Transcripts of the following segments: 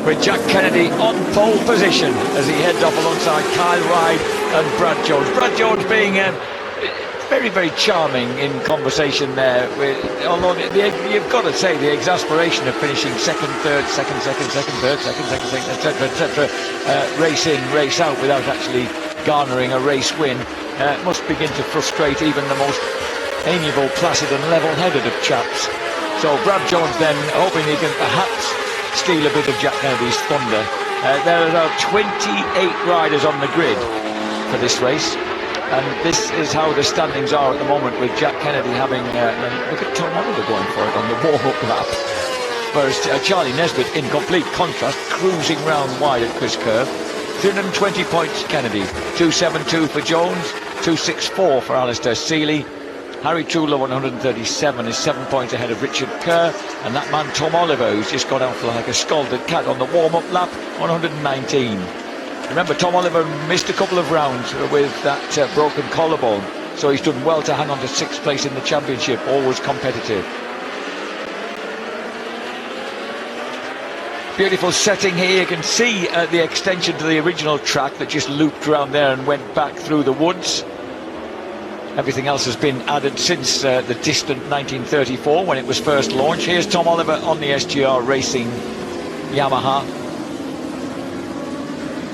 with Jack Kennedy on pole position as he heads off alongside Kyle Ryde and Brad Jones. Brad Jones being very, very charming in conversation there. Although you've got to say the exasperation of finishing second, third, second, third, etc., race in, race out without actually garnering a race win must begin to frustrate even the most amiable, placid and level-headed of chaps. So Brad Jones then hoping he can perhaps steal a bit of Jack Kennedy's thunder. There are 28 riders on the grid for this race. And this is how the standings are at the moment, with Jack Kennedy having, look at Tom Oliver going for it on the warm-up lap. Whereas Charlie Nesbitt, in complete contrast, cruising round wide at Chris Kerr. 320 points, Kennedy. 272 for Jones, 264 for Alistair Seeley. Harry Trulove 137 is 7 points ahead of Richard Kerr. And that man Tom Oliver, who's just gone out like a scalded cat on the warm-up lap, 119. Remember, Tom Oliver missed a couple of rounds with that broken collarbone, so he's done well to hang on to 6th place in the championship, always competitive. Beautiful setting here. You can see the extension to the original track that just looped around there and went back through the woods. Everything else has been added since the distant 1934 when it was first launched. Here's Tom Oliver on the SGR Racing Yamaha.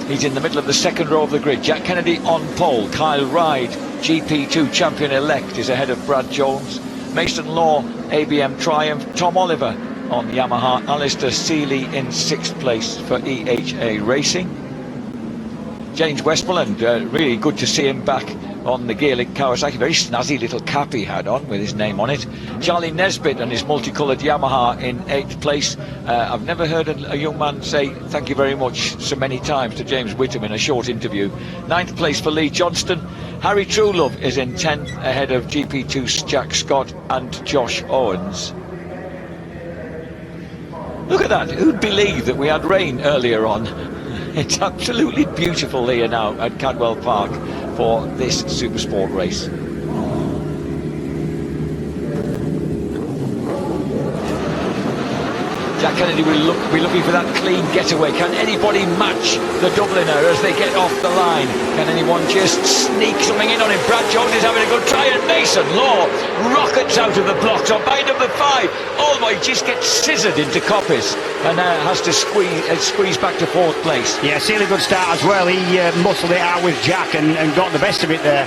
He's in the middle of the second row of the grid. Jack Kennedy on pole. Kyle Ryde, GP2 champion-elect, is ahead of Brad Jones. Mason Law, ABM Triumph. Tom Oliver on Yamaha. Alistair Seeley in 6th place for EHA Racing. James Westmoreland, really good to see him back on the Gaelic Kawasaki. Very snazzy little cap he had on with his name on it. Charlie Nesbitt and his multicoloured Yamaha in 8th place. I've never heard a young man say thank you very much so many times to James Whittam in a short interview. 9th place for Lee Johnston. Harry Trulove is in 10th ahead of GP2 Jack Scott and Josh Owens. Look at that. Who'd believe that we had rain earlier on? It's absolutely beautiful here now at Cadwell Park for this Supersport race. Jack Kennedy will be looking for that clean getaway. Can anybody match the Dubliner as they get off the line? Can anyone just sneak something in on him? Brad Jones is having a good try, and Mason Law rockets out of the blocks on bike number 5. Oh my, just gets scissored into coppice and has to squeeze back to 4th place. Yeah, Seeley good start as well. He muscled it out with Jack and got the best of it there.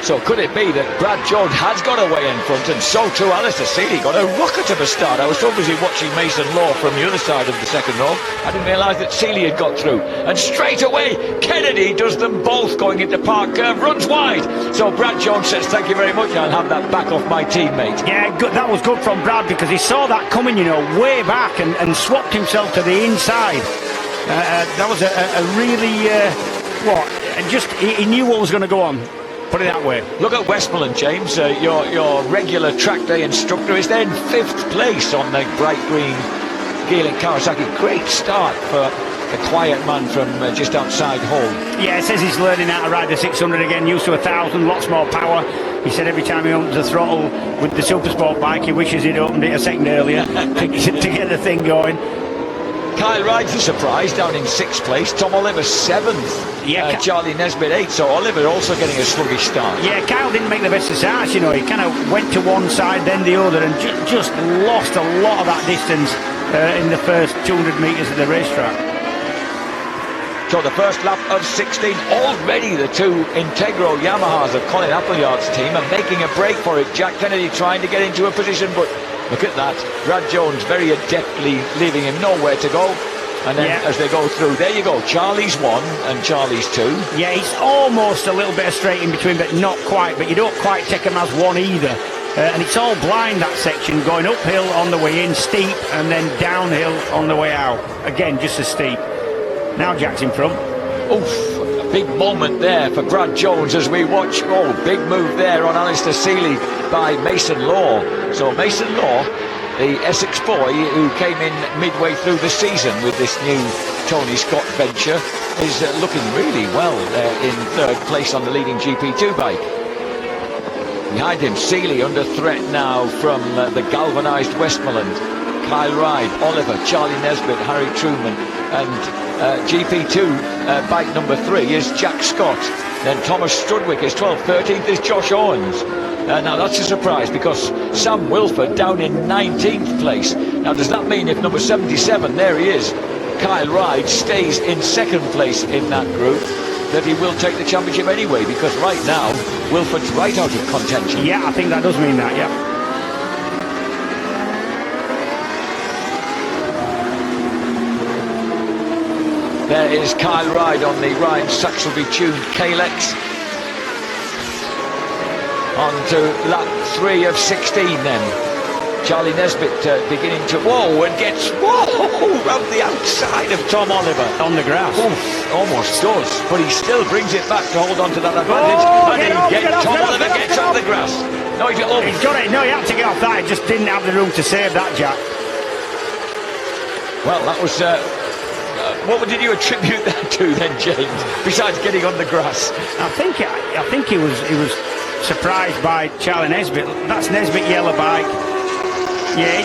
So could it be that Brad Jones has got away in front, and so too Alistair Seeley got a rocket of a start? I was so busy watching Mason Law from the other side of the second row, I didn't realise that Seeley had got through. And straight away, Kennedy does them both going into Park Curve, runs wide. So Brad Jones says, thank you very much, I'll have that back off my teammate. Yeah, good. That was good from Brad, because he saw that coming, you know, way back and swapped himself to the inside. That was a really, he knew what was going to go on. Put it that way. Look at Westmoreland, James. Your regular track day instructor is then 5th place on the bright green Gaelic Kawasaki. Great start for the quiet man from just outside Hull. Yeah, it says he's learning how to ride the 600 again, used to 1,000, lots more power. He said every time he opens the throttle with the Supersport bike, he wishes he'd opened it a second earlier to get the thing going. Kyle Ryde's a surprise, down in 6th place. Tom Oliver 7th. Yeah, Charlie Nesbitt 8th. So Oliver also getting a sluggish start. Yeah, Kyle didn't make the best of starts, you know. He kind of went to one side, then the other, and just lost a lot of that distance in the first 200 metres of the racetrack. So the first lap of 16, already the 2 Integro Yamahas of Colin Appleyard's team are making a break for it. Jack Kennedy trying to get into a position, but look at that. Brad Jones very adeptly leaving him nowhere to go. And then as they go through, there you go. Charlie's 1 and Charlie's 2. Yeah, it's almost a little bit of straight in between, but not quite. But you don't quite take him as 1 either. And it's all blind, that section, going uphill on the way in, steep, and then downhill on the way out. Again, just as steep. Now Jack's in front. Oof, a big moment there for Brad Jones as we watch. Oh, big move there on Alistair Seeley by Mason Law. So Mason Law, the Essex boy who came in midway through the season with this new Tony Scott venture, is looking really well in 3rd place on the leading GP2 bike. Behind him, Seeley under threat now from the galvanised Westmoreland. Kyle Ride, Oliver, Charlie Nesbitt, Harry Truman, and GP2 bike number 3 is Jack Scott. Then Thomas Strudwick is 12th, 13th is Josh Owens. Now that's a surprise because Sam Wilford down in 19th place. Now does that mean if number 77, there he is, Kyle Ride, stays in 2nd place in that group, that he will take the championship anyway? Because right now Wilford's right out of contention. Yeah, I think that does mean that, yeah. There is Kyle Ride on the Ryan Saxelby tuned Kalex. On to lap 3 of 16 then. Charlie Nesbitt beginning to, and gets, round the outside of Tom Oliver. On the grass. Oof, almost does, but he still brings it back to hold on to that advantage. Tom Oliver gets off the grass. No, he's got it. No, he had to get off that. He just didn't have the room to save that, Jack. Well, that was... what did you attribute that to then, James? Besides getting on the grass, I think he was surprised by Charlie Nesbitt. That's Nesbitt yellow bike. Yeah,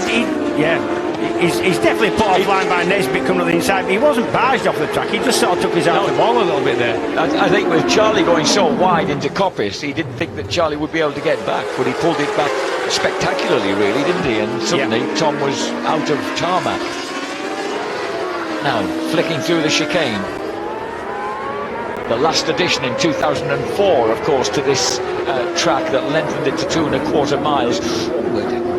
he's definitely put offline by Nesbitt coming to the inside. But he wasn't barged off the track. He just sort of took his eye off the ball a little bit there. I think with Charlie going so wide into Coppice, he didn't think that Charlie would be able to get back, but he pulled it back spectacularly, really, didn't he? And suddenly Tom was out of tarmac. Now, flicking through the chicane. The last addition in 2004, of course, to this track that lengthened it to 2.25 miles.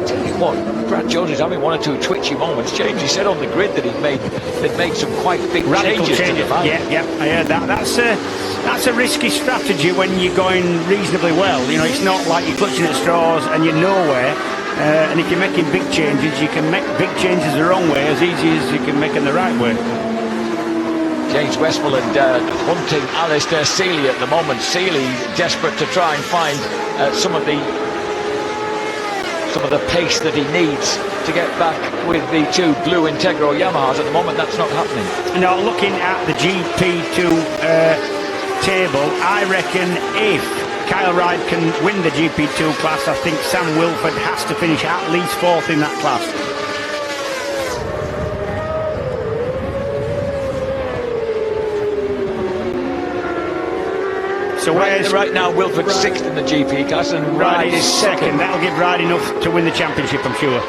Tell you what, Brad Jones is having 1 or 2 twitchy moments. James, he said on the grid that they'd made some quite big radical changes to the bike. Yeah, I heard that. That's a risky strategy when you're going reasonably well. You know, it's not like you're clutching at straws and you're nowhere. And if you're making big changes, you can make big changes the wrong way as easy as you can make them the right way. James Westmoreland hunting Alistair Seeley at the moment. Seeley desperate to try and find some of the pace that he needs to get back with the 2 blue Integro Yamahas. At the moment, that's not happening. No, looking at the GP2 table, I reckon if Kyle Ride can win the GP2 class, I think Sam Wilford has to finish at least 4th in that class. So right now Wilford's 6th in the GP class and Ride is 2nd. That'll give Ride enough to win the championship, I'm sure.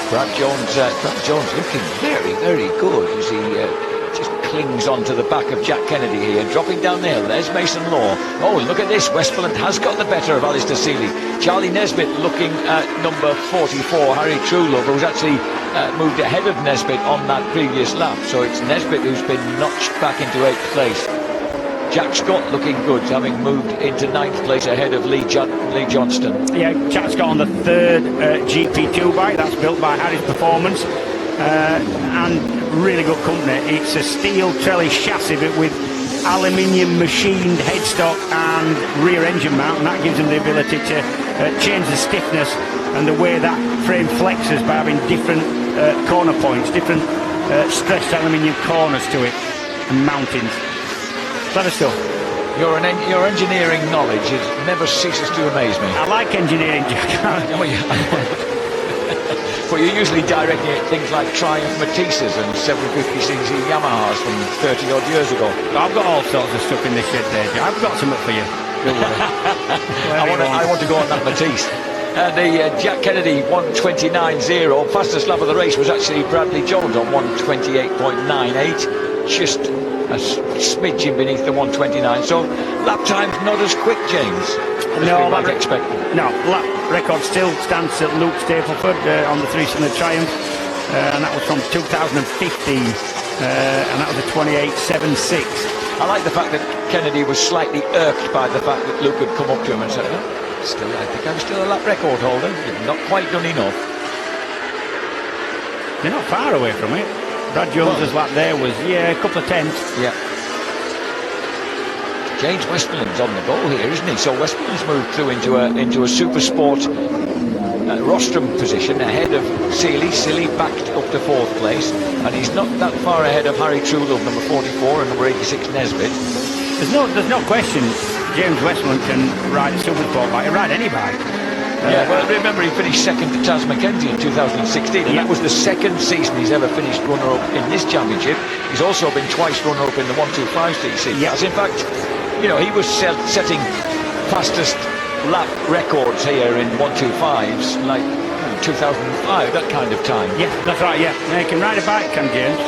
Brad Jones looking very, very good as he just clings onto the back of Jack Kennedy here, dropping down the hill. There's Mason Law. Oh, look at this. Westmoreland has got the better of Alistair Seeley. Charlie Nesbitt looking at number 44, Harry Truelove, who's actually moved ahead of Nesbitt on that previous lap. So it's Nesbitt who's been notched back into 8th place. Jack Scott looking good, having moved into 9th place ahead of Lee Johnston. Yeah, Jack Scott on the 3rd GP2 bike. That's built by Harry's Performance. And really good company. It's a steel trellis chassis but with aluminium machined headstock and rear engine mount, and that gives them the ability to change the stiffness and the way that frame flexes by having different corner points, different stretched aluminium corners to it and mountings. Clever stuff. Your engineering knowledge never ceases to amaze me. I like engineering, Jack. Oh, yeah. But you're usually directing at things like Triumph Matisses and 750cc Yamahas from 30 odd years ago. I've got all sorts of stuff in this shed there, Jack. I've got some up for you. Don't worry. I want to go on that Matisse. The Jack Kennedy 1:29.0, fastest lap of the race was actually Bradley Jones on 1:28.98, just a smidgen beneath the 1:29. So lap time's not as quick, James, as we might expect. No, lap record still stands at Luke Stapleford on the 3-cylinder Triumph, and that was from 2015, and that was a 28.76. I like the fact that Kennedy was slightly irked by the fact that Luke had come up to him and said, I think I'm still a lap record holder. You've not quite done enough. They're not far away from it. Brad Jones's lap there was, a couple of tenths. Yeah. James Westmoreland's on the go here, isn't he? So Westmoreland's moved through into a super sport rostrum position ahead of Seeley. Seeley backed up to 4th place, and he's not that far ahead of Harry Truelove, number 44, and number 86 Nesbitt. There's no question James Westmoreland can ride a super sport bike, ride any bike. Yeah, well, remember he finished second to Taz Mackenzie in 2016, and that was the second season he's ever finished runner-up in this championship. He's also been twice runner-up in the 125cc. Yeah. As in fact, you know, he was setting fastest lap records here in 125s, like 2005, that kind of time. Yeah, that's right, yeah. He can ride a bike, can James?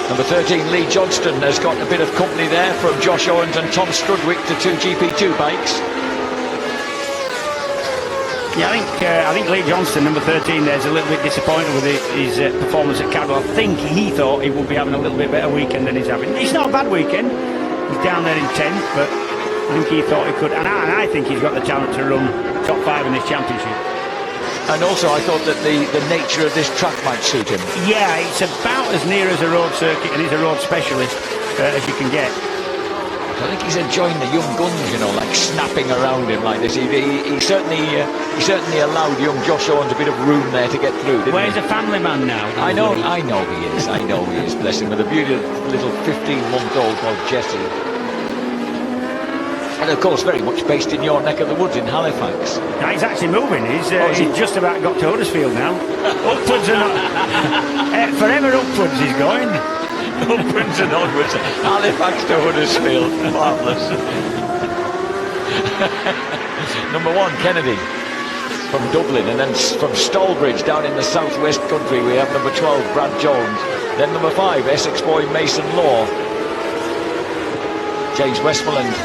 Number 13, Lee Johnston, has got a bit of company there from Josh Owens and Tom Strudwick, the two GP2 bikes. Yeah, I think Lee Johnston, number 13, there's a little bit disappointed with his performance at Cadwell. I think he thought he would be having a little bit better weekend than he's having. It's not a bad weekend. He's down there in 10th, but I think he thought he could. And I think he's got the talent to run top 5 in this championship. And also, I thought that the nature of this track might suit him. Yeah, it's about as near as a road circuit, and he's a road specialist as you can get. I think he's enjoying the young guns, you know, like snapping around him like this. He certainly allowed young Josh Owens a bit of room there to get through, didn't Where's he? a family man now? I know he is. I know he is. Bless him, with a beautiful little 15-month-old called Jessie. And of course, very much based in your neck of the woods in Halifax. No, he's actually moving. He's just about got to Huddersfield now. Upwards and forever upwards he's going. Upwards and onwards. Halifax to Huddersfield. Marvellous. Number 1, Kennedy from Dublin, and then from Stallbridge down in the southwest country we have number 12, Brad Jones. Then number 5, Essex boy Mason Law. James Westmoreland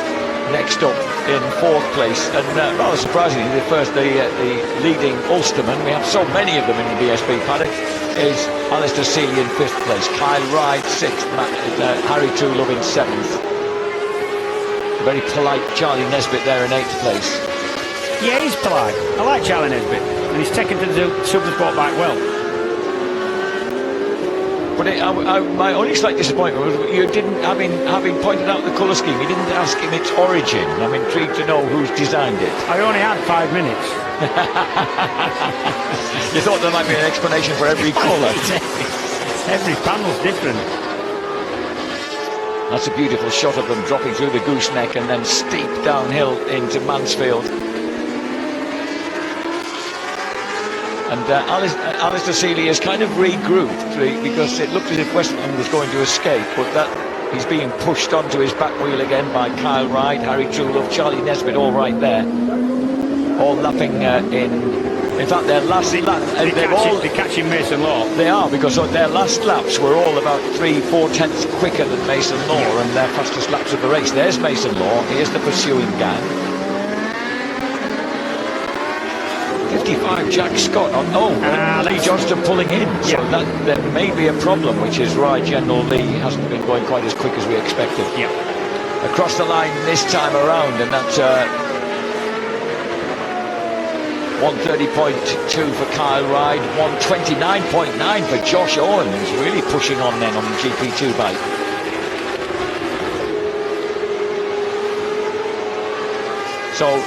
next up in 4th place, and rather surprisingly the leading Ulsterman, we have so many of them in the BSB paddock, is Alistair Seeley in 5th place, Kyle Ride 6th, Harry Truelove in 7th. Very polite Charlie Nesbitt there in 8th place. Yeah, he's polite. I like Charlie Nesbitt, and he's taken to the supersport bike well. But my only slight disappointment was you didn't, having pointed out the colour scheme, you didn't ask him its origin. I'm intrigued to know who's designed it. I only had 5 minutes. You thought there might be an explanation for every colour. Every panel's different. That's a beautiful shot of them dropping through the gooseneck and then steep downhill into Mansfield. And Alistair Seeley has kind of regrouped because it looked as if Westmoreland was going to escape, but that he's being pushed onto his back wheel again by Kyle Wright, Harry Truelove, Charlie Nesbitt, all right there, all lapping in fact their last lap. They're catching Mason Law. They are, because their last laps were all about 3-4 tenths quicker than Mason Law, and their fastest laps of the race. There's Mason Law. Here's the pursuing gang. 55, Jack Scott on. Lee Johnston pulling in. So that may be a problem, which is why General Lee hasn't been going quite as quick as we expected. Yeah. Across the line this time around, and that's 130.2 for Kyle Ride, 129.9 for Josh Owens, really pushing on then on the GP2 bike. So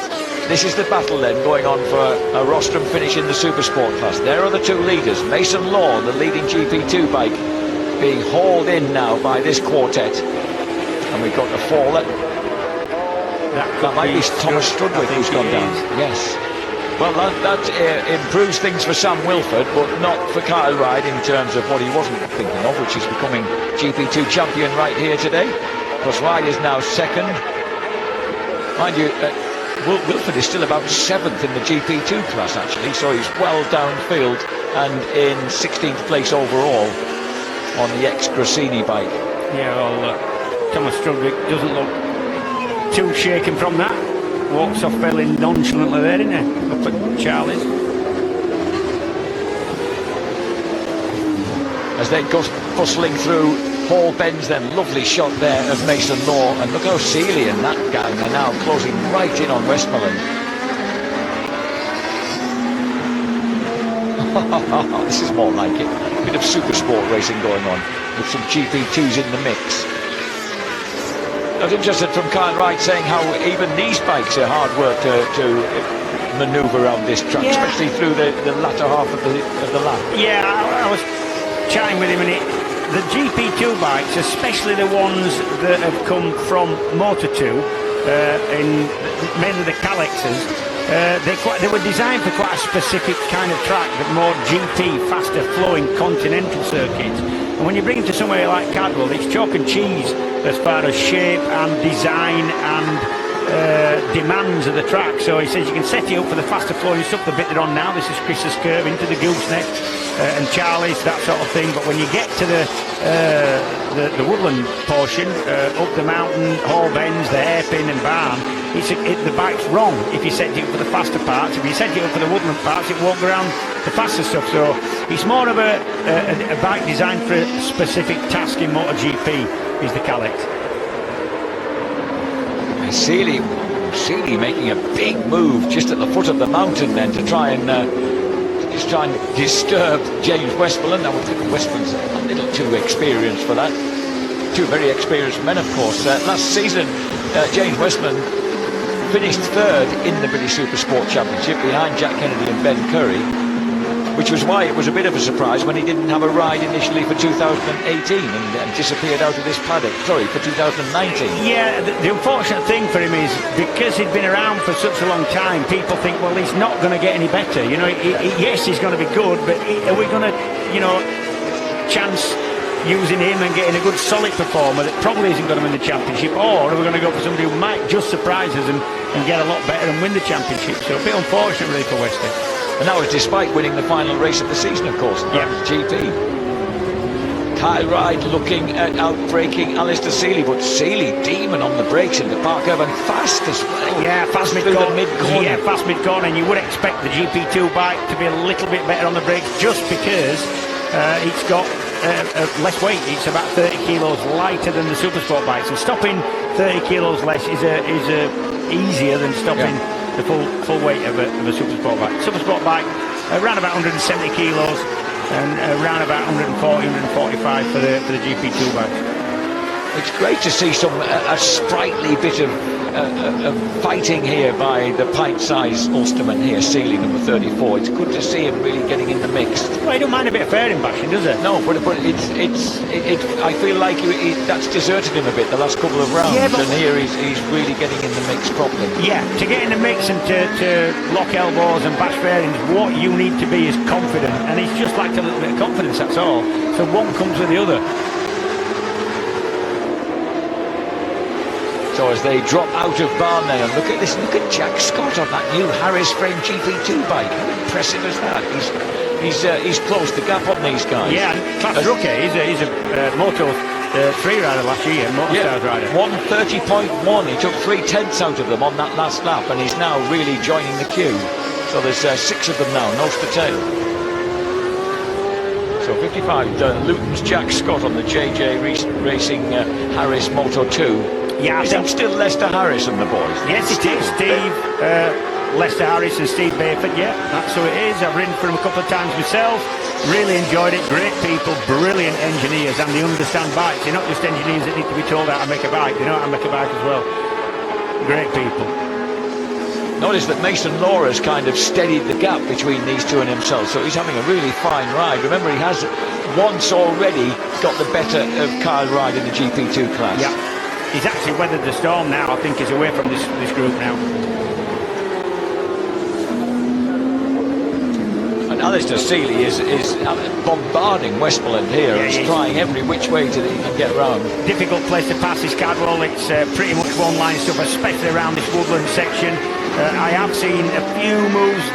this is the battle then going on for a rostrum finish in the Supersport class. There are the two leaders. Mason Law, the leading GP2 bike, being hauled in now by this quartet. And we've got a faller. That might be Thomas Strudwick who's gone down. Yes. Well, that improves things for Sam Wilford, but not for Kyle Ride in terms of what he wasn't thinking of, which is becoming GP2 champion right here today. Because Ride is now second. Mind you, Wilford is still about 7th in the GP2 class, actually, so he's well downfield and in 16th place overall on the ex-Grassini bike. Yeah, well, Thomas Strudwick doesn't look too shaken from that. Walks off fairly nonchalantly there, didn't he? Up at Charlie's. As they go bustling through Hall Bends, then lovely shot there of Mason Law, and look how Seeley and that gang are now closing right in on Westmoreland. This is more like it. A bit of supersport racing going on with some GP2s in the mix. I was interested from Kyle Wright saying how even these bikes are hard work to manoeuvre around this track, especially through the latter half of the lap. Yeah, I was chatting with him, and the GP2 bikes, especially the ones that have come from Motor2, in mainly the Calexes, they were designed for quite a specific kind of track, but more GP, faster flowing continental circuits. And when you bring it to somewhere like Cadwell, it's chalk and cheese as far as shape and design and demands of the track. So he says you can set it up for the faster flowing stuff, the bit they're on now. This is Chris's curve into the gooseneck and Charlie's, that sort of thing. But when you get to the woodland portion, up the mountain, Hall Bends, the hairpin and barn, the bike's wrong if you set it up for the faster parts. If you set it up for the woodland parts, it won't go around the faster stuff. So it's more of a bike designed for a specific task in MotoGP, is the Calex. Seeley making a big move just at the foot of the mountain then to try and disturb James Westmoreland. Now, I think Westmoreland's a little too experienced for that. Two very experienced men, of course. Last season, James Westmoreland finished third in the British Supersport Championship behind Jack Kennedy and Ben Curry, which was why it was a bit of a surprise when he didn't have a ride initially for 2018 and disappeared out of this paddock. Sorry, for 2019. Yeah, the unfortunate thing for him is because he'd been around for such a long time, people think, well, he's not going to get any better. You know, yes, he's going to be good, but are we going to, chance using him and getting a good solid performer that probably isn't going to win the championship, or are we going to go for somebody who might just surprise us and get a lot better and win the championship? So a bit unfortunate really for Weston. And that was despite winning the final race of the season, of course. Yeah. GP. Kyle Ryde looking at outbraking Alistair Seeley, but Seeley demon on the brakes in the park curve and fast as well. Yeah, fast mid-corner. Yeah, fast mid-corner, and you would expect the GP2 bike to be a little bit better on the brakes just because it's got less weight. It's about 30 kilos lighter than the Supersport bikes, and stopping 30 kilos less is easier than stopping the full weight of a Supersport bike. Supersport bike around about 170 kilos and around about 140, 145 for the GP2 bike. It's great to see a sprightly bit of fighting here by the pint-sized Ulsterman here, Seeley, number 34. It's good to see him really getting in the mix. Well, he don't mind a bit of fairing bashing, does he? No, but I feel like that's deserted him a bit the last couple of rounds, and here he's really getting in the mix properly. Yeah, to get in the mix and to lock elbows and bash fairings, what you need to be is confident, and he's just lacked a little bit of confidence, that's all. So one comes with the other. So as they drop out of barn then, and look at Jack Scott on that new Harris frame GP2 bike. How impressive is that? He's closed the gap on these guys. Yeah, class rookie. He's a Moto 3 rider last year, Moto rider. 1:30.1. He took 3/10 out of them on that last lap, and he's now really joining the queue. So there's 6 of them now, nose to tail. So 55, Luton's Jack Scott on the JJ Racing Harris Moto 2. Yeah, I think still Lester Harris and the boys. Yes, it is. Steve, Lester Harris and Steve Bayford. Yeah, that's who it is. I've ridden for them a couple of times myself. Really enjoyed it. Great people, brilliant engineers, and they understand bikes. They're not just engineers that need to be told how to make a bike. They know how to make a bike as well. Great people. Notice that Mason Laura's kind of steadied the gap between these two and himself, so he's having a really fine ride. Remember, he has once already got the better of Kyle Ryde in the GP2 class. Yeah. He's actually weathered the storm now. I think he's away from this group now. And Alistair Seeley is bombarding Westmoreland here. Yeah, he's trying every which way to even get round. Difficult place to pass is Cadwell. It's pretty much one-line stuff, especially around this woodland section. I have seen a few moves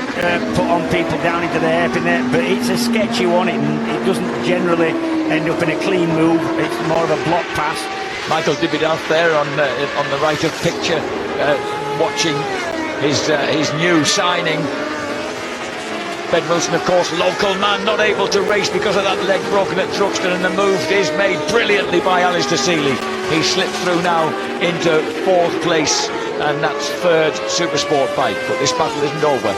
put on people down into the hairpin there, but it's a sketchy one. It doesn't generally end up in a clean move. It's more of a block pass. Michael Dibidath there on the right of picture, watching his new signing. Ben Wilson, of course, local man, not able to race because of that leg broken at Thruxton, and the move is made brilliantly by Alistair Seeley. He slipped through now into 4th place, and that's 3rd Supersport bike, but this battle isn't over.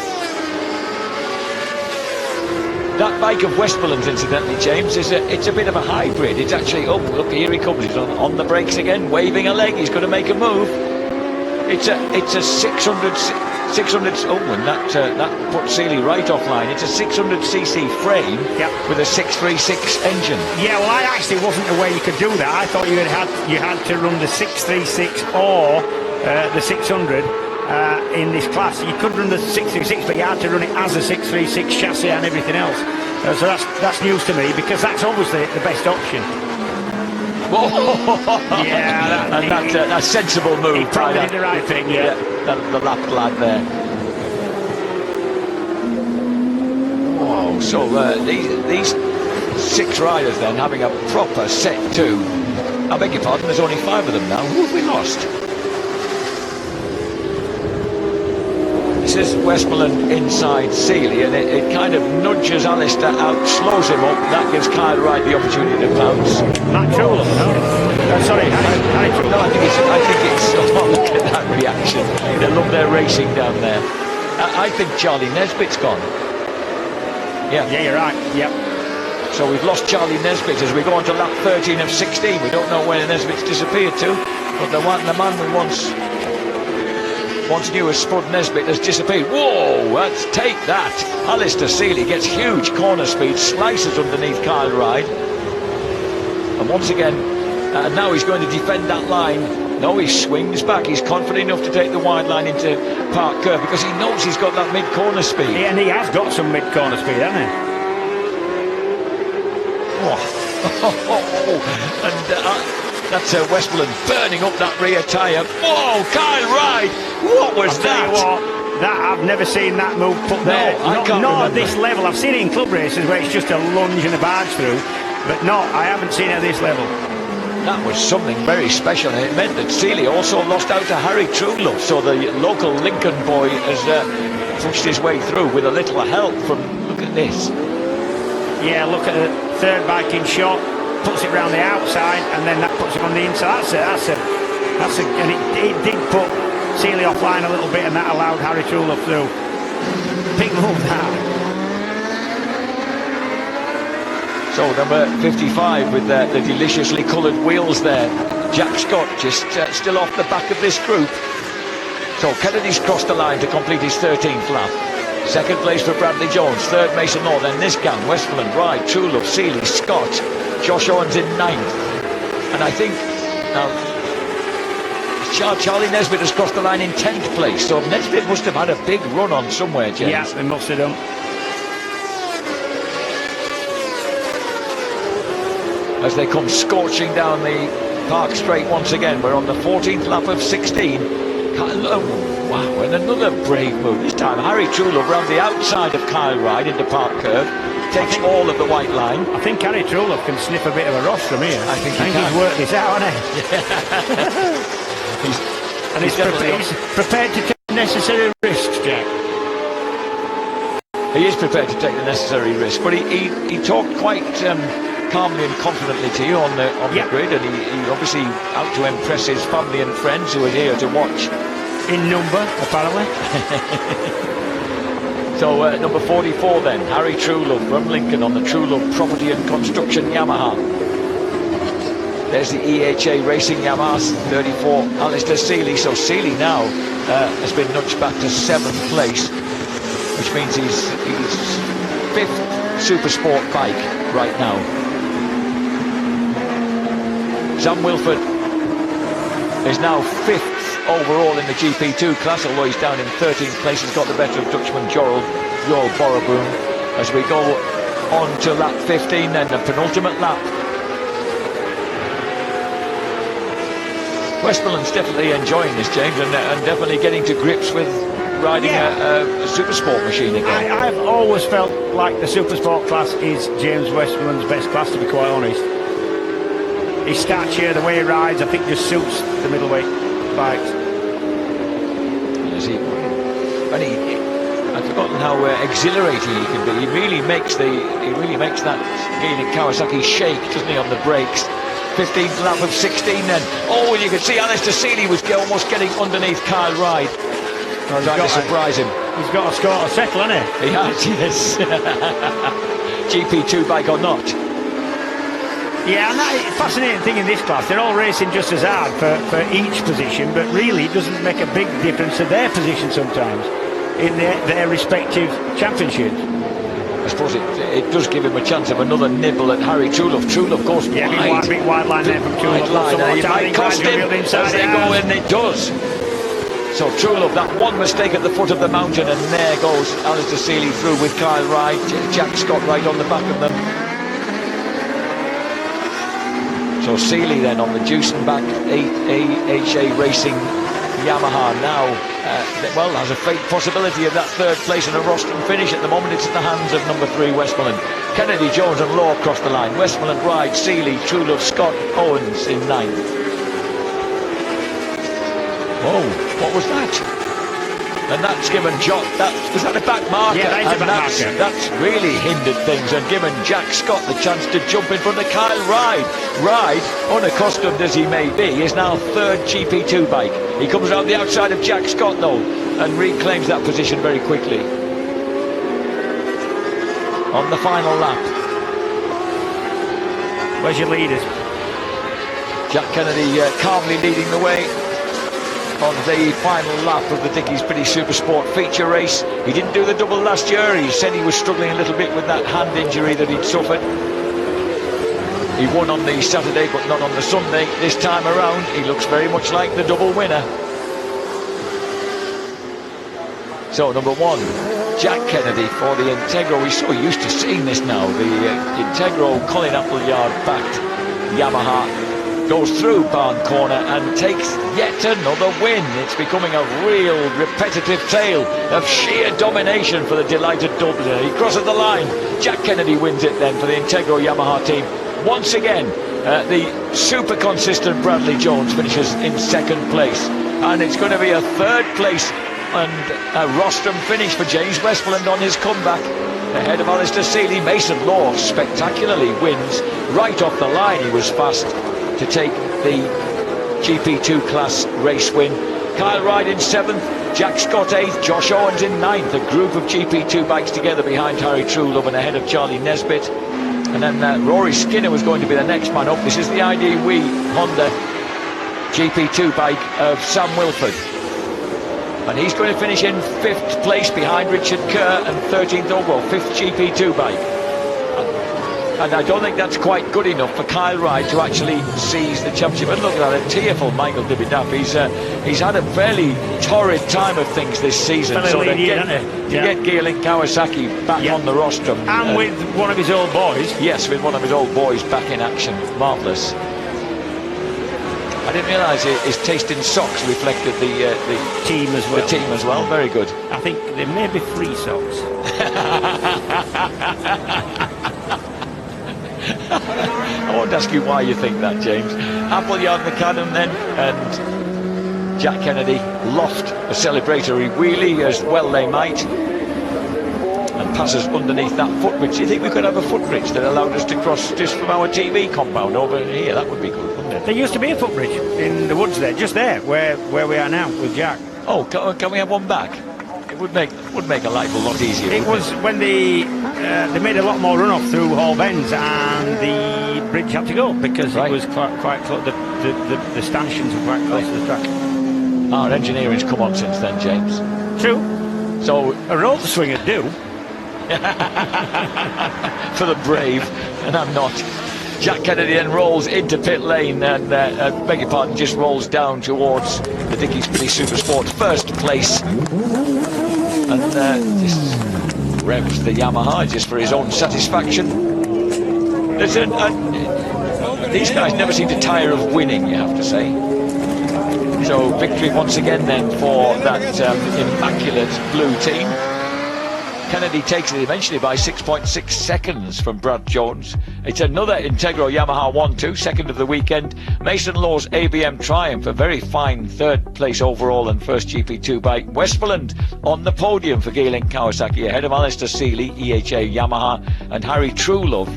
That bike of Westmoreland's, incidentally, James, it's a bit of a hybrid. It's actually, oh, look, here he comes. He's on the brakes again, waving a leg. He's going to make a move. It's a 600, and that put Seeley right offline. It's a 600cc frame with a 636 engine. Yeah, well, I actually wasn't aware you could do that. I thought you had to run the 636 or the 600 in this class. You could run the 636, but you had to run it as a 636 chassis and everything else. So that's news to me, because that's obviously the best option. Yeah, that's a sensible move. He probably did the right thing, yeah. The lap lad there. Whoa, so these 6 riders then having a proper set 2. I beg your pardon, there's only 5 of them now. Who have we lost? This is Westmoreland inside Seeley, and it kind of nudges Alistair out, slows him up. That gives Kyle Wright the opportunity to bounce. Matt Trullo, no. Sorry, Harry Trullo. No, I think it's oh, look at that reaction. They love their racing down there. I think Charlie Nesbitt's gone. Yeah, you're right. Yep. So we've lost Charlie Nesbitt as we go on to lap 13 of 16. We don't know where Nesbitt's disappeared to, but the man we once knew as Spud Nesbitt has disappeared. Whoa, let's take that. Alistair Seeley gets huge corner speed, slices underneath Kyle Wright. And once again, now he's going to defend that line. No, he swings back. He's confident enough to take the wide line into Park Curve because he knows he's got that mid-corner speed. Yeah, and he has got some mid-corner speed, hasn't he? And that's Westmoreland burning up that rear tyre. Whoa, Kyle Wright! What was that? I've never seen that move put there. Not at this level. I've seen it in club races where it's just a lunge and a barge through, but no, I haven't seen it at this level. That was something very special, and it meant that Seeley also lost out to Harry Trullo, so the local Lincoln boy has pushed his way through with a little help from, look at this. Yeah, look at the third bike in shot, puts it round the outside, and then that puts him on the inside. And it did put Seeley offline a little bit, and that allowed Harry Trullo through. Big move that. So number 55 with the deliciously coloured wheels there. Jack Scott just still off the back of this group. So Kennedy's crossed the line to complete his 13th lap. Second place for Bradley Jones, third Mason Law, then this gang, Westmoreland, Wright, Trullo, Seeley, Scott, Josh Owens in 9th. And I think now Charlie Nesbitt has crossed the line in 10th place, so Nesbitt must have had a big run on somewhere, James. Yeah, they must have done. As they come scorching down the Park Straight once again. We're on the 14th lap of 16. Wow, and another brave move. This time Harry Trullo round the outside of Kyle Wright into Park Curve. Takes all of the white line. I think Harry Trullo can sniff a bit of a rush from here. I think he's worked this out, hasn't he? He's prepared to take necessary risks, Jack. He is prepared to take the necessary risk, but he talked quite calmly and confidently to you on the grid, and he obviously out to impress his family and friends who are here to watch. In number, apparently. So number 44 then, Harry Trullo from Lincoln on the Trullo Property and Construction Yamaha. There's the EHA Racing Yamaha 34, Alistair Seeley. So Seeley now has been nudged back to 7th place, which means he's 5th Supersport bike right now. Sam Wilford is now 5th overall in the GP2 class, although he's down in 13th place. He's got the better of Dutchman Joel Boroboom. As we go on to lap 15 then, the penultimate lap. Westmoreland's definitely enjoying this, James, and definitely getting to grips with riding a Supersport machine again. I've always felt like the Supersport class is James Westmoreland's best class, to be quite honest. His stature, the way he rides, I think just suits the middleweight bikes. I've forgotten how exhilarating he can be. He really makes that Kawasaki shake, doesn't he, on the brakes. 15th lap of 16 then. Oh, you can see Alistair Seeley was almost getting underneath Kyle Wright. Trying to surprise him. He's got a score to settle, hasn't he? He has, yes. GP2 bike or not. Yeah, and that fascinating thing in this class, they're all racing just as hard for each position, but really it doesn't make a big difference to their position sometimes in their respective championships. I suppose it does give him a chance of another nibble at Harry Trullo. Trullo, of course, big wide line there from Trullo. It might cost him as they go, and it does. So True Love, that one mistake at the foot of the mountain, and there goes Alistair Seeley through with Kyle Wright, Jack Scott right on the back of them. So Seeley then on the Duesenbach AHA Racing Yamaha now, has a fake possibility of that third place and a rostrum finish. At the moment it's in the hands of number 3 Westmoreland. Kennedy, Jones and Law across the line. Westmoreland, Ride, Seeley, True Love, Scott, Owens in 9th. Oh, what was that? And that's given was that a back marker? Yeah, that's a back marker. That's really hindered things and given Jack Scott the chance to jump in front of Kyle Wright. Wright, unaccustomed as he may be, is now 3rd GP2 bike. He comes around the outside of Jack Scott though and reclaims that position very quickly. On the final lap. Where's your leaders? Jack Kennedy calmly leading the way on the final lap of the Dickies Pretty Supersport feature race. He didn't do the double last year. He said he was struggling a little bit with that hand injury that he'd suffered. He won on the Saturday but not on the Sunday. This time around he looks very much like the double winner. So number 1, Jack Kennedy for the Integro. We're so used to seeing this now. The Integro Colin Appleyard backed Yamaha goes through Barn Corner and takes yet another win. It's becoming a real repetitive tale of sheer domination for the delighted Dubliner. He crosses the line. Jack Kennedy wins it then for the Integro Yamaha team. Once again, the super consistent Bradley Jones finishes in 2nd place. And it's going to be a 3rd place and a rostrum finish for James Westmoreland on his comeback. Ahead of Alistair Seeley, Mason Law spectacularly wins right off the line. He was fast to take the GP2 class race win. Kyle Wright in 7th, Jack Scott 8th, Josh Owens in 9th. A group of GP2 bikes together behind Harry Truelove and ahead of Charlie Nesbitt. And then Rory Skinner was going to be the next man up. This is the IDW Honda GP2 bike of Sam Wilford. And he's going to finish in 5th place behind Richard Kerr and 13th overall, 5th GP2 bike. And I don't think that's quite good enough for Kyle Wright to actually seize the championship. And look at that, a tearful Michael Dibidaff. He's had a fairly torrid time of things this season. So to get Geerling Kawasaki back on the rostrum. And with one of his old boys. Yes, with one of his old boys back in action. Marvellous. I didn't realise his taste in socks reflected the team as well. The team as well, very good. I think there may be free socks. I won't ask you why you think that, James. Appleyard McAdam then, and Jack Kennedy loft a celebratory wheelie as well they might, and passes underneath that footbridge. Do you think we could have a footbridge that allowed us to cross just from our TV compound over here? That would be good, wouldn't it? There used to be a footbridge in the woods there, just there, where we are now with Jack. Oh, can we have one back? It would make a life a lot easier. It was when they made a lot more runoff through Hall Bends, and the bridge had to go because it was quite close. The stanchions were quite close to the track. Our engineering's come on since then, James. True. So a road swinger do. For the brave, and I'm not. Jack Kennedy then rolls into pit lane and, beg your pardon, just rolls down towards the Dickies Pretty Supersport 1st place. And just revs the Yamaha just for his own satisfaction. These guys never seem to tire of winning, you have to say. So victory once again then for that immaculate blue team. Kennedy takes it eventually by 6.6 seconds from Brad Jones. It's another Integro Yamaha 1-2, second of the weekend. Mason Law's ABM Triumph, a very fine 3rd place overall and 1st GP2 bike. Westmoreland on the podium for Geerling Kawasaki, ahead of Alistair Seeley, EHA Yamaha, and Harry Truelove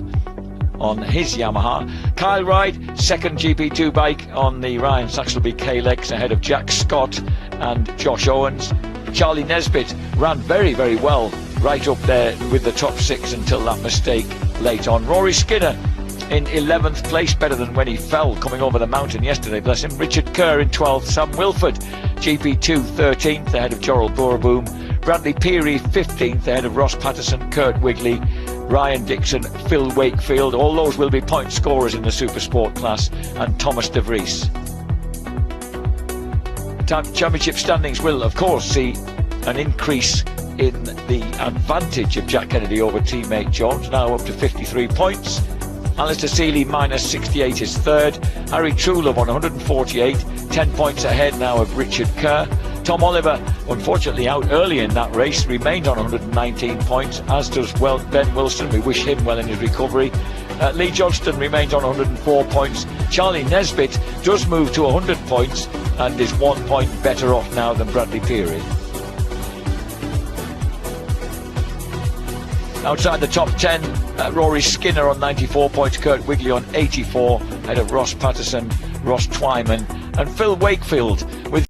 on his Yamaha. Kyle Wright, 2nd GP2 bike on the Ryan Saxelby Kalex, ahead of Jack Scott and Josh Owens. Charlie Nesbitt ran very, very well right up there with the top 6 until that mistake late on. Rory Skinner in 11th place, better than when he fell coming over the mountain yesterday, bless him. Richard Kerr in 12th, Sam Wilford GP2 13th ahead of Jorrell Boorboom. Bradley Peary 15th ahead of Ross Patterson, Kurt Wigley, Ryan Dixon, Phil Wakefield. All those will be point scorers in the Supersport class, and Thomas De Vries. Championship standings will, of course, see an increase in the advantage of Jack Kennedy over teammate Jones, now up to 53 points. Alistair Seeley minus 68 is third. Harry Trulove on 148, 10 points ahead now of Richard Kerr. Tom Oliver, unfortunately out early in that race, remained on 119 points, as does Ben Wilson. We wish him well in his recovery. Lee Johnston remains on 104 points. Charlie Nesbitt does move to 100 points and is 1 point better off now than Bradley Peary. Outside the top 10, Rory Skinner on 94 points, Kurt Wigley on 84, ahead of Ross Patterson, Ross Twyman and Phil Wakefield with